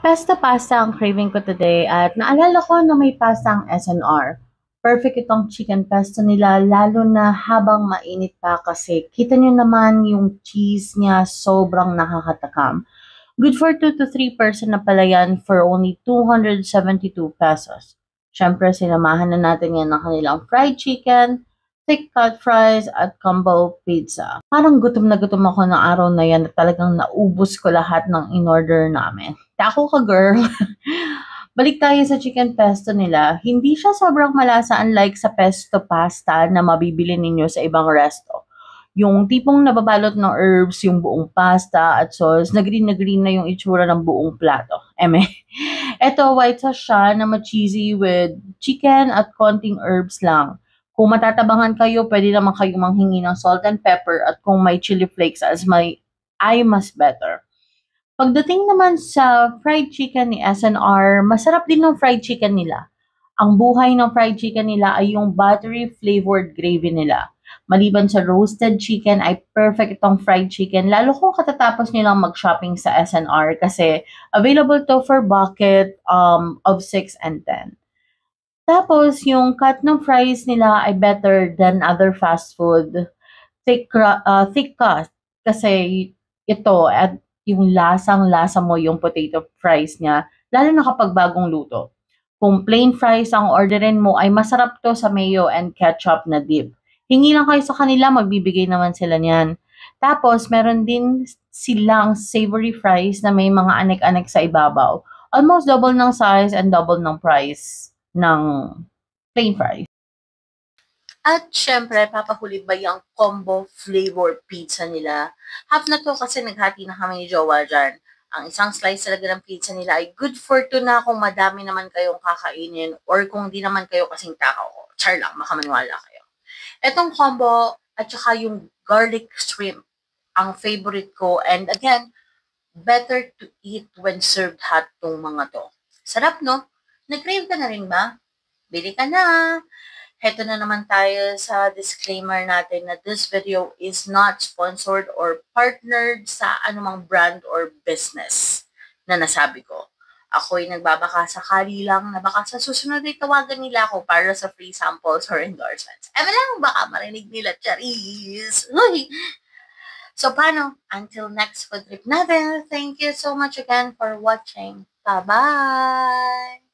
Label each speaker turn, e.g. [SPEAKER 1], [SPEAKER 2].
[SPEAKER 1] Pesto pasta ang craving ko today at naalala ko na may pasta ang SNR. Perfect itong chicken pesto nila lalo na habang mainit pa kasi kita nyo naman yung cheese niya sobrang nakakatakam. Good for 2 to 3 person na pala yan for only 272 pesos. Siyempre sinamahan na natin yan ng kanilang fried chicken, thick cut fries at combo pizza. Parang gutom na gutom ako ng araw na yan at talagang naubos ko lahat ng in-order namin. Tako ka girl! Balik tayo sa chicken pesto nila. Hindi siya sobrang malasa unlike sa pesto pasta na mabibili ninyo sa ibang resto. Yung tipong nababalot ng herbs, yung buong pasta at sauce, na green na yung itsura ng buong plato. Eme. Ito, white sauce siya na ma-cheesy with chicken at konting herbs lang. Kung matatabangan kayo, pwede naman kayong manghingi ng salt and pepper at kung may chili flakes ay mas better. Pagdating naman sa fried chicken ni SNR, masarap din ng fried chicken nila. Ang buhay ng fried chicken nila ay yung buttery flavored gravy nila. Maliban sa roasted chicken ay perfect itong fried chicken lalo kung katatapos nilang mag-shopping sa SNR kasi available to for bucket of 6 and 10. Tapos, yung cut ng fries nila ay better than other fast food. Thick cut. Kasi ito, at yung lasang-lasa mo yung potato fries niya, lalo na kapag bagong luto. Kung plain fries ang orderin mo, ay masarap to sa mayo and ketchup na dip. Hingi lang kayo sa kanila, magbibigay naman sila niyan. Tapos, meron din silang savory fries na may mga anek-anek sa ibabaw. Almost double ng size and double ng price ng plain fries. At syempre, papahuli ba yung combo flavor pizza nila? Half na to kasi naghati na kami ni Jowa dyan. Ang isang slice talaga ng pizza nila ay good for 2 na kung madami naman kayong kakainin or kung di naman kayo kasing takaw. Char lang, makamaniwala kayo. Etong combo at saka yung garlic shrimp ang favorite ko. And again, better to eat when served hot tong mga to. Sarap, no? Nag-crave ka na rin ba? Bili ka na! Heto na naman tayo sa disclaimer natin na this video is not sponsored or partnered sa anumang brand or business na nasabi ko. Ako'y nagbabaka sakali lang na baka sa susunod ay tawagan nila ako para sa free samples or endorsements. Lang, baka marinig nila, charis! Uy! So, paano? Until next food trip natin, thank you so much again for watching. Bye-bye!